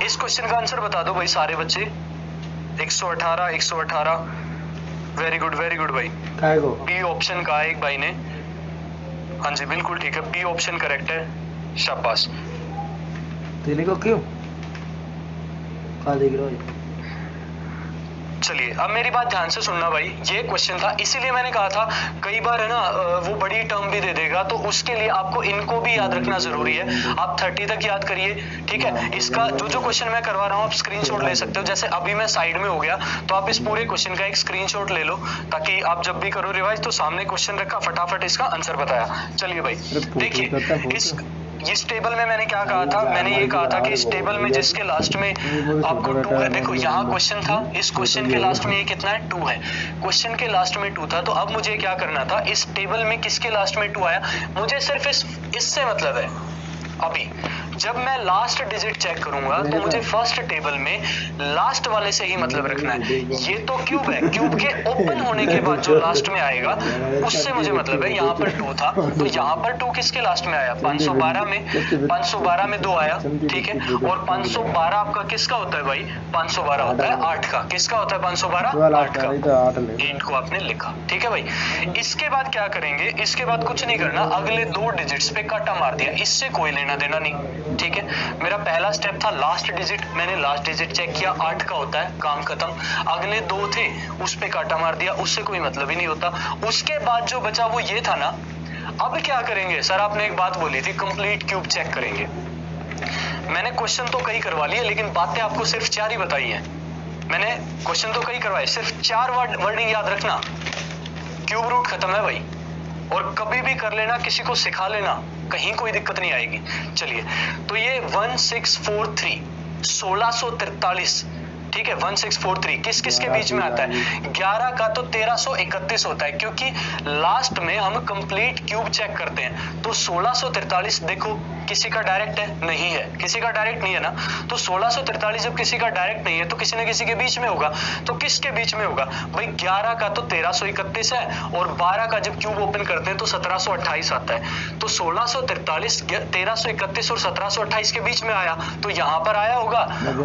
इस क्वेश्चन का आंसर बता दो भाई सारे बच्चे। 118 118। वेरी गुड भाई। बी ऑप्शन का एक भाई ने, हाँ जी बिल्कुल ठीक है, बी ऑप्शन करेक्ट है, शाबाश। तेरे को क्यों देख रहा है? चलिए अब मेरी बात ध्यान से सुनना भाई, ये क्वेश्चन था इसीलिए मैंने कहा था कई बार है ना वो बड़ी टर्म भी दे देगा, तो उसके लिए आपको इनको भी याद रखना जरूरी है। आप 30 तक याद करिए, ठीक है। इसका जो क्वेश्चन मैं करवा रहा हूँ आप स्क्रीनशॉट ले सकते हो, जैसे अभी मैं साइड में हो गया तो आप इस पूरे क्वेश्चन का एक स्क्रीनशॉट ले लो, ताकि आप जब भी करो रिवाइज तो सामने क्वेश्चन रखा, फटाफट इसका आंसर बताया। चलिए भाई देखिए इस टेबल में मैंने क्या कहा था, मैंने ये कहा था कि इस टेबल में जिसके लास्ट में आपको 2 है, देखो यहाँ क्वेश्चन था, इस क्वेश्चन के लास्ट में ये कितना है 2 है, क्वेश्चन के लास्ट में 2 था, तो अब मुझे क्या करना था, इस टेबल में किसके लास्ट में 2 आया, मुझे सिर्फ इससे मतलब है। अभी जब मैं लास्ट डिजिट चेक करूंगा तो मुझे फर्स्ट टेबल में लास्ट वाले से ही मतलब रखना है। ये तो क्यूब है, क्यूब के ओपन होने के बाद जो लास्ट में आएगा उससे मुझे मतलब है। यहाँ पर 2 था तो यहाँ पर 2 किसके लास्ट में आया, 512 में, 512 में 2 आया, ठीक है। और 512 आपका किसका होता है भाई, 512 होता है 8 का, किसका होता है 512 8 का, 8 को आपने लिखा, ठीक है भाई। इसके बाद क्या करेंगे, इसके बाद कुछ नहीं करना, अगले 2 डिजिट्स पे काटा मार दिया, इससे कोई लेना देना नहीं, ठीक है। मेरा पहला स्टेप था लास्ट डिजिट, मैंने लास्ट डिजिट चेक किया 8 का होता है, काम खत्म। अगले 2 थे उस पे काटा मार दिया, उससे कोई मतलब ही नहीं होता। उसके बाद जो बचा वो ये था ना। अब क्या करेंगे सर, आपने एक बात बोली थी कंप्लीट क्यूब चेक करेंगे, मैंने क्वेश्चन तो कई करवा लिए लेकिन बातें आपको सिर्फ 4 ही बताई हैं। मैंने क्वेश्चन तो कई करवाए, सिर्फ 4 वर्डिंग याद रखना, क्यूब रूट खत्म है भाई। और कभी भी कर लेना, किसी को सिखा लेना, कहीं कोई दिक्कत नहीं आएगी। चलिए तो ये 1643 1643, ठीक है। 1643 किस किस के बीच में आता है, 11 का तो 1331 होता है, क्योंकि लास्ट में हम कंप्लीट क्यूब चेक करते हैं। तो 1643 देखो किसी का डायरेक्ट है, नहीं है, किसी का डायरेक्ट नहीं है ना, तो 1643 जब किसी का डायरेक्ट नहीं है तो किसी न किसी के बीच में होगा। तो किसके बीच में होगा भाई, 11 का तो 1331 है, और 12 का जब क्यूब ओपन करते हैं तो 1728 आता है। तो 1643 1331 और 1728 के बीच में आया, तो यहाँ पर आया होगा,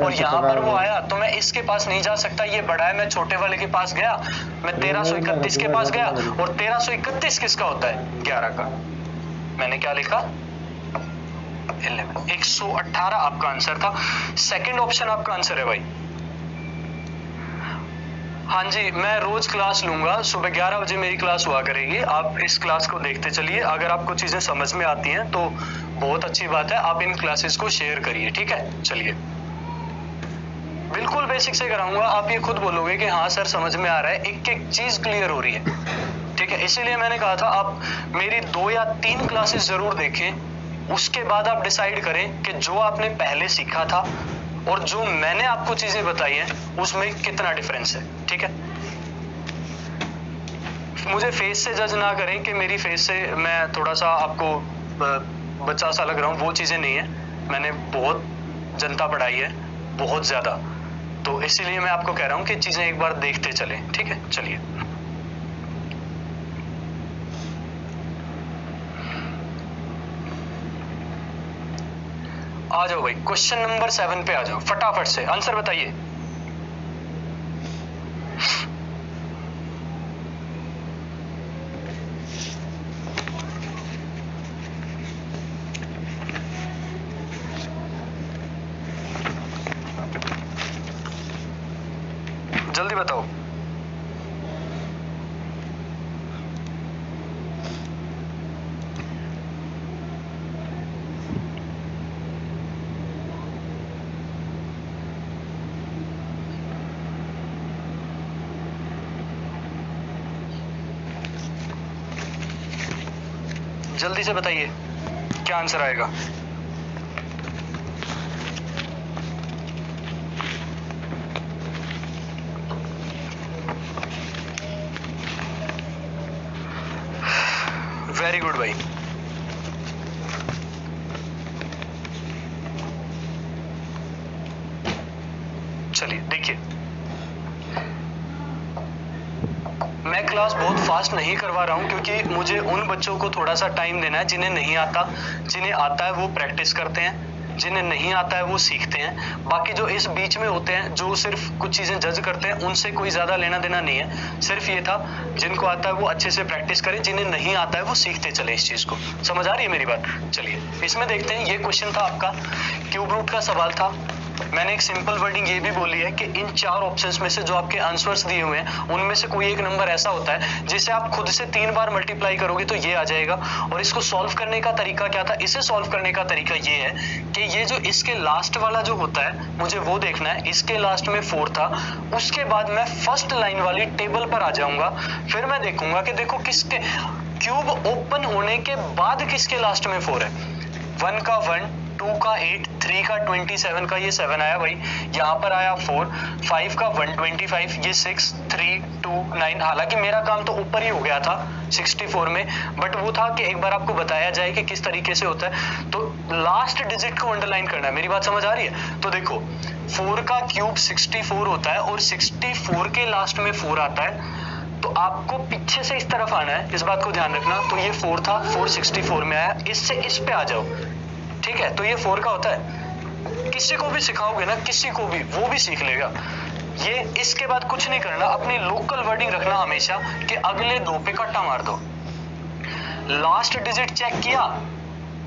और यहाँ पर वो आया, तो मैं इसके पास नहीं जा सकता, ये बड़ा है, मैं छोटे वाले के पास गया, मैं 1331 के पास गया, और 1331 किसका होता है, 11 का। मैंने क्या लिखा 11, 118 आपका आंसर था। सेकंड ऑप्शन आपका आंसर है भाई। हाँ जी, मैं रोज क्लास लूंगा, सुबह 11 बजे मेरी क्लास हुआ करेगी, आप इस क्लास को देखते चलिए। अगर आपको चीजें समझ में आती हैं तो बहुत अच्छी बात है, आप इन क्लासेस को शेयर करिए, ठीक है। चलिए बिल्कुल बेसिक से कराऊंगा, आप ये खुद बोलोगे कि हाँ सर समझ में आ रहा है, एक एक चीज क्लियर हो रही है, ठीक है। इसीलिए मैंने कहा था आप मेरी 2 या 3 क्लासेस जरूर देखें, उसके बाद आप डिसाइड करें कि जो आपने पहले सीखा था और जो मैंने आपको चीजें बताई हैं उसमें कितना डिफरेंस है, ठीक है। मुझे फेस से जज ना करें कि मेरी फेस से मैं थोड़ा सा आपको बच्चा सा लग रहा हूँ, वो चीजें नहीं है। मैंने बहुत जनता पढ़ाई है, बहुत ज्यादा, तो इसीलिए मैं आपको कह रहा हूँ कि चीजें एक बार देखते चलें, ठीक है। चलिए आ जाओ भाई, क्वेश्चन नंबर 7 पे आ जाओ, फटाफट से आंसर बताइए। जल्दी बताओ। जल्दी से बताइए क्या आंसर आएगा। वेरी गुड भाई, चलिए देखिए मैं क्लास बहुत फास्ट नहीं करवा रहा हूं, क्योंकि मुझे उन बच्चों को थोड़ा सा टाइम देना है जिन्हें नहीं आता, जिन्हें आता है वो प्रैक्टिस करते हैं, जिन्हें नहीं आता है वो सीखते हैं, बाकी जो इस बीच में होते हैं जो सिर्फ कुछ चीजें जज करते हैं उनसे कोई ज्यादा लेना देना नहीं है। सिर्फ ये था जिनको आता है वो अच्छे से प्रैक्टिस करें, जिन्हें नहीं आता है वो सीखते चले इस चीज को। समझ आ रही है मेरी बात? चलिए इसमें देखते हैं। ये क्वेश्चन था आपका, क्यूब रूट का सवाल था। मैंने एक सिंपल वर्डिंग ये भी बोली है कि इन 4 ऑप्शंस में से जो आपके आंसर्स दिए हुए हैं उनमें से कोई एक नंबर ऐसा होता है जिसे आप खुद से 3 बार मल्टीप्लाई करोगे तो ये आ जाएगा। और इसको सॉल्व करने का तरीका क्या था? इसे सॉल्व करने का तरीका ये है कि ये जो इसके लास्ट वाला जो होता है मुझे वो देखना है। इसके लास्ट में 4 था, उसके बाद मैं फर्स्ट लाइन वाली टेबल पर आ जाऊंगा, फिर मैं देखूंगा कि देखो किसके क्यूब ओपन होने के बाद किसके लास्ट में 4 है। 1 का 1, 2 का 8, 3 का 27 का ये 7 आया भाई, यहाँ पर आया 4, 5 का 125 ये 6, 3, 2, 9। हालांकि मेरा काम तो ऊपर ही हो गया था 64 में, बट वो था कि एक बार आपको बताया जाए कि किस तरीके से होता है। तो लास्ट डिजिट को अंडरलाइन करना है। मेरी बात समझ आ रही है? तो देखो 4 का क्यूब 64 होता है और 64 के लास्ट में 4 आता है, तो आपको पीछे से इस तरफ आना है, इस बात को ध्यान रखना। तो ये 4 था, 4 64 में आया, इससे इस पे आ जाओ, ठीक है? तो ये 4 का होता है। किसी को भी सिखाओगे ना, किसी को भी, वो भी सीख लेगा ये। इसके बाद कुछ नहीं करना, अपनी लोकल वर्डिंग रखना हमेशा कि अगले 2 पे कट्टा मार दो। लास्ट डिजिट चेक किया,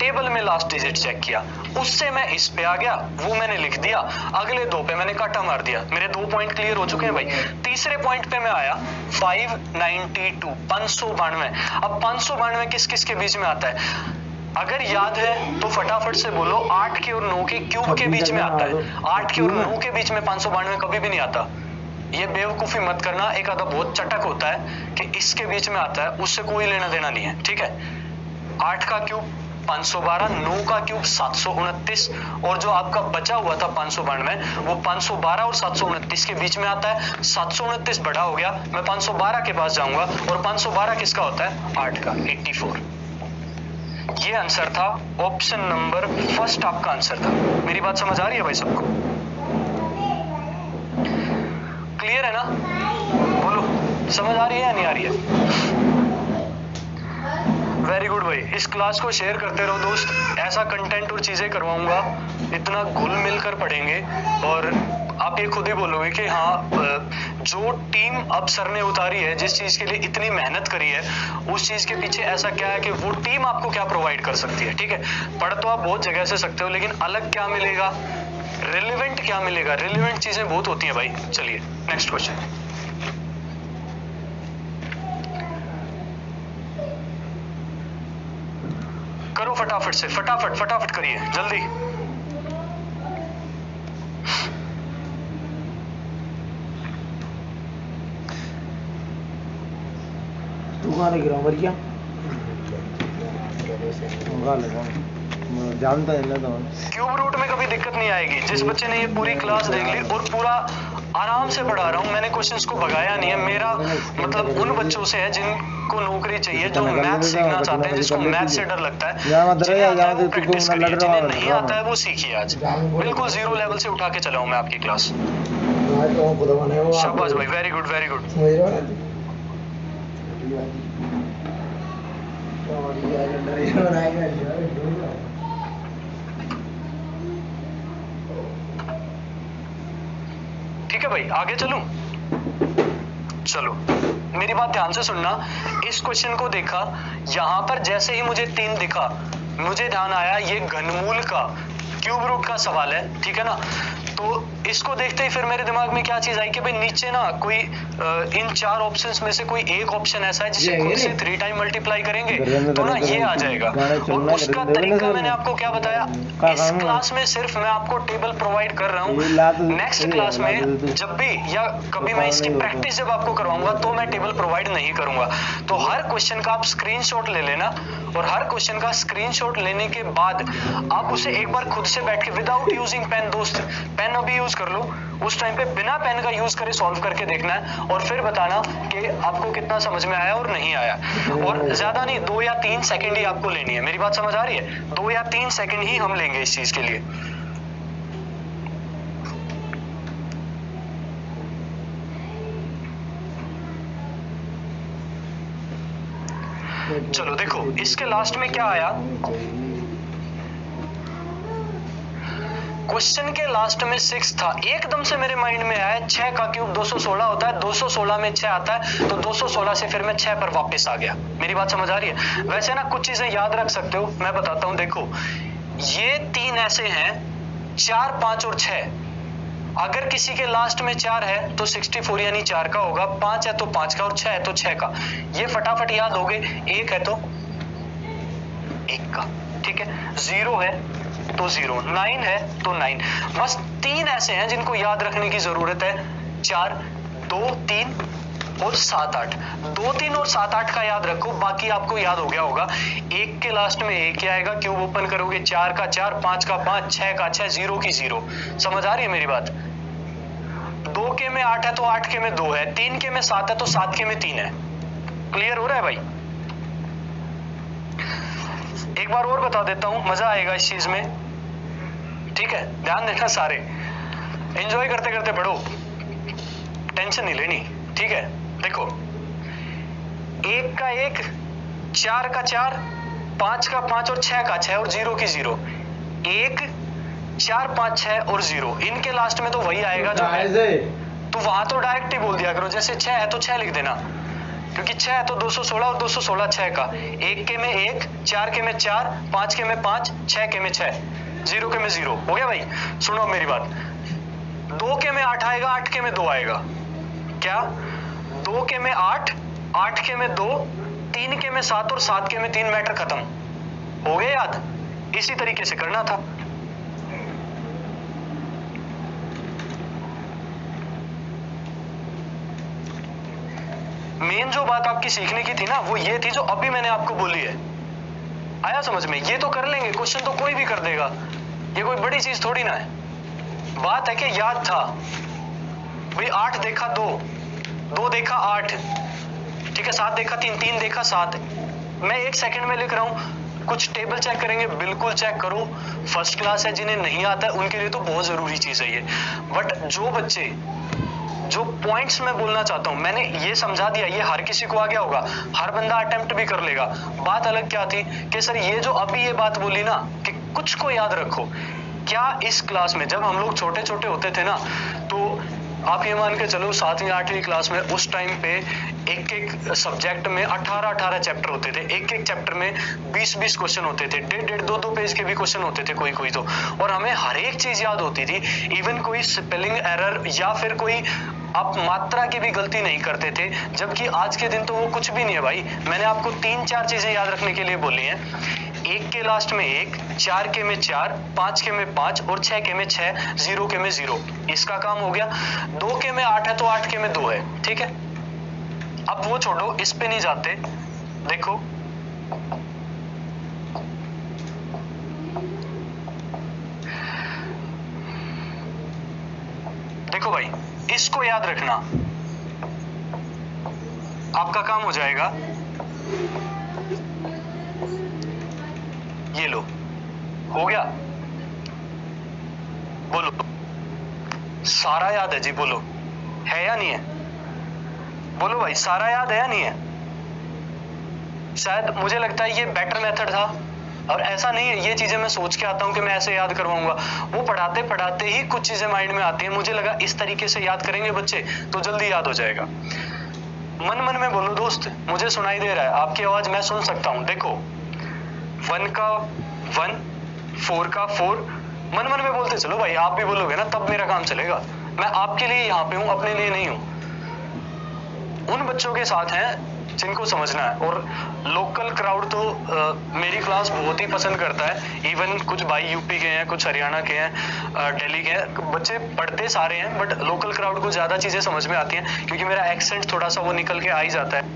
टेबल में लास्ट डिजिट चेक किया, उससे मैं इस पे आ गया, वो मैंने लिख दिया, अगले 2 पे मैंने काटा मार दिया। मेरे 2 पॉइंट क्लियर हो चुके हैं भाई। तीसरे पॉइंट पे मैं आया 592, 592। अब 592 किस किस के बीच में आता है? अगर याद है तो फटाफट से बोलो। 8 के और 9 के क्यूब के बीच में आता है। 8 के और 9 के बीच में 592 कभी भी नहीं आता। ये बेवकूफी मत करना, एक आधा बहुत चटक होता है कि इसके बीच में आता है, उससे कोई लेना देना नहीं है, ठीक है? 8 का क्यूब 512, 9 का क्यूब 729, और जो आपका बचा हुआ था 592 वो 512 और 729 के बीच में आता है। 729 बड़ा हो गया, मैं 512 के पास जाऊंगा, और 512 किसका होता है? 8 का, 84। ये आंसर था, ऑप्शन नंबर फर्स्ट आपका आंसर था। मेरी बात समझ आ रही है भाई सबको? क्लियर है ना? बोलो, समझ आ रही है या नहीं आ रही है? वेरी गुड भाई। इस क्लास को शेयर करते रहो दोस्त, ऐसा कंटेंट और चीजें करवाऊंगा, इतना घुल मिल कर पढ़ेंगे। और आप ये खुद ही बोलोगे कि हाँ, जो टीम अब सर ने उतारी है, जिस चीज के लिए इतनी मेहनत करी है, उस चीज के पीछे ऐसा क्या है कि वो टीम आपको क्या प्रोवाइड कर सकती है, ठीक है? पढ़ तो आप बहुत जगह से सकते हो, लेकिन अलग क्या मिलेगा, रिलेवेंट क्या मिलेगा? रिलेवेंट चीजें बहुत होती हैं भाई। चलिए नेक्स्ट क्वेश्चन करो, फटाफट से, फटाफट फटाफट करिए, जल्दी। तू कहाँ लेके रहा मरिया? जानता है ना तो। क्यूब रूट में कभी दिक्कत नहीं आएगी। जिस बच्चे ने ये पूरी क्लास देख ली और पूरा आराम से पढ़ा रहा हूँ, मैंने क्वेश्चंस को भगाया नहीं है। मेरा मतलब उन बच्चों से है जिनको नौकरी चाहिए, जो मैथ सीखना चाहते हैं, जिसको मैथ से डर लगता है, जिन्हें नहीं आता है वो सीखिए। आज बिल्कुल 0 लेवल से उठा के चला हूँ मैं आपकी क्लास। शाबाश भाई, वेरी गुड वेरी गुड। ठीक है भाई, आगे चलूं? चलो मेरी बात ध्यान से सुनना। इस क्वेश्चन को देखा, यहां पर जैसे ही मुझे 3 दिखा, मुझे ध्यान आया ये घनमूल का क्यूब रूट का सवाल है, ठीक है ना? तो इसको देखते ही फिर मेरे दिमाग में क्या चीज आई कि भाई नीचे ना कोई इन 4 ऑप्शंस में से कोई एक ऑप्शन ऐसा है जिसे खुद से 3 टाइम मल्टीप्लाई करेंगे तो ना ये आ जाएगा। और उसका तरीका मैंने आपको क्या बताया? इस क्लास में सिर्फ मैं आपको टेबल प्रोवाइड कर रहा हूँ। नेक्स्ट क्लास में जब भी या कभी मैं इसकी प्रैक्टिस जब आपको करवाऊंगा तो मैं टेबल प्रोवाइड नहीं करूंगा। तो हर क्वेश्चन का आप स्क्रीनशॉट ले लेना, और हर क्वेश्चन का स्क्रीनशॉट लेने के बाद आप उसे एक बार खुद से बैठ के विदाउट यूजिंग पेन, दोस्त पेन अभी यूज कर लो, उस टाइम पे बिना पेन का यूज करे सॉल्व करके देखना है, और फिर बताना कि आपको कितना समझ में आया और नहीं आया। और ज्यादा नहीं, 2 या 3 सेकंड ही आपको लेनी है। मेरी बात समझ आ रही है? 2 या 3 सेकंड ही हम लेंगे इस चीज के लिए। चलो देखो इसके लास्ट में क्या आया, क्वेश्चन के लास्ट में 6 था, एकदम से मेरे माइंड में आया 6 का क्यूब 216 होता है, 216 में 6 आता है, तो 216 से फिर मैं 6 पर वापस आ गया। मेरी बात समझ आ रही है? वैसे ना कुछ चीजें याद रख सकते हो, मैं बताता हूं। देखो ये 3 ऐसे हैं, 4, 5 और 6। अगर किसी के लास्ट में 4 है तो 64 यानी 4 का होगा, 5 है तो 5 का और 6 है तो 6 का। ये फटाफट याद हो गए। 1 है तो 1 का, ठीक है। 0 है तो 0, 9 है तो 9। बस 3 ऐसे हैं जिनको याद रखने की जरूरत है, 4, 2, 3 और 7, 8। 2, 3 और 7, 8 का याद रखो, बाकी आपको याद हो गया होगा। 1 के लास्ट में 1 ही आएगा, क्यूब ओपन करोगे 4 का 4, 5 का 5, 6 का 6, 0 की 0। समझ आ रही है मेरी बात? 2 के में 8 है तो 8 के में 2 है, 3 के में 7 है तो 7 के में 3 है। क्लियर हो रहा है भाई? एक बार और बता देता हूं, मजा आएगा इस चीज में, ठीक है? ध्यान देना सारे, एंजॉय करते करते पढ़ो, टेंशन नहीं लेनी, ठीक है? देखो 1 का 1, 4 का 4, 5 का 5 और 6 का 6 और 0 की 0। 1, 4, 5, 6 और 0, इनके लास्ट में तो वही आएगा जो है, तो वहां तो डायरेक्ट ही बोल दिया करो। जैसे 6 है तो 6 लिख देना, क्योंकि 6 है तो 216 और 216 6 का। 1 के में 1, 4 के में 4, 5 के में 5, 6 के में 6, 0 के में 0। हो गया भाई? सुनो मेरी बात। 2 के में 8 आएगा, 8 के में 2 आएगा। क्या? 2 के में 8, 8 के में 2, 3 के में 7 और 7 के में 3। मैटर खत्म हो गया याद? इसी तरीके से करना था। मेन जो बात आपकी सीखने की थी ना, वो ये थी जो अभी मैंने आपको बोली है। आया समझ में? ये तो कर लेंगे, क्वेश्चन तो कोई भी कर देगा, ये कोई बड़ी चीज थोड़ी ना है। बात है कि याद था भाई। 8 देखा 2, 2 देखा 8, ठीक है। 7 देखा 3, 3 देखा 7। मैं 1 सेकंड में लिख रहा हूं। कुछ टेबल चेक करेंगे, बिल्कुल चेक करो। फर्स्ट क्लास है, जिन्हें नहीं आता है उनके लिए तो बहुत जरूरी चीज है ये। बट जो बच्चे, जो पॉइंट्स मैं बोलना चाहता हूं, मैंने ये समझा दिया, ये हर किसी को आ गया होगा, हर बंदा अटेम्प्ट भी कर लेगा। बात अलग क्या थी कि सर ये जो अभी ये बात बोली ना कि कुछ को याद रखो। क्या इस क्लास में जब हम लोग छोटे छोटे होते थे ना, तो आप ये मान के चलो 7वीं 8वीं क्लास में उस टाइम पे एक एक सब्जेक्ट में 18 चैप्टर होते थे। एक एक चैप्टर में 20 क्वेश्चन होते थे, 1.5 2 पेज के भी क्वेश्चन होते थे कोई कोई तो। और हमें हर एक चीज याद होती थी, इवन कोई स्पेलिंग एरर या फिर कोई आप मात्रा की भी गलती नहीं करते थे। जबकि आज के दिन तो वो कुछ भी नहीं है भाई। मैंने आपको 3-4 चीजें याद रखने के लिए बोली हैं। 1 के लास्ट में 1, 4 के में 4, 5 के में 5 और 6 के में 6, 0 के में 0। इसका काम हो गया। 2 के में 8 है तो 8 के में 2 है, ठीक है। अब वो छोड़ो, इस पे नहीं जाते। देखो देखो भाई, इसको याद रखना, आपका काम हो जाएगा। ये लो, हो गया। बोलो, सारा याद है जी? बोलो, है या नहीं है? बोलो भाई, सारा याद है या नहीं है? शायद मुझे लगता है ये बेटर मेथड था। और ऐसा नहीं है ये चीजें मैं सोच के आता हूं कि मैं ऐसे याद करवाऊंगा, वो पढ़ाते पढ़ाते ही कुछ चीजें माइंड में आती हैं। मुझे लगा इस तरीके से याद करेंगे बच्चे तो जल्दी याद हो जाएगा। मन मन में बोलो दोस्त, मुझे सुनाई दे रहा है, आपकी आवाज मैं सुन सकता हूं। देखो 1 का 1, 4 का 4, मन मन में बोलते चलो भाई। आप भी बोलोगे ना तब मेरा काम चलेगा। मैं आपके लिए यहाँ पे हूं, अपने लिए नहीं हूं। उन बच्चों के साथ हैं जिनको समझना है। और लोकल क्राउड तो मेरी क्लास बहुत ही पसंद करता है। इवन कुछ भाई यूपी के हैं, कुछ हरियाणा के हैं, दिल्ली के हैं। बच्चे पढ़ते सारे हैं, बट लोकल क्राउड को ज्यादा चीजें समझ में आती हैं, क्योंकि मेरा एक्सेंट थोड़ा सा वो निकल के आ ही जाता है।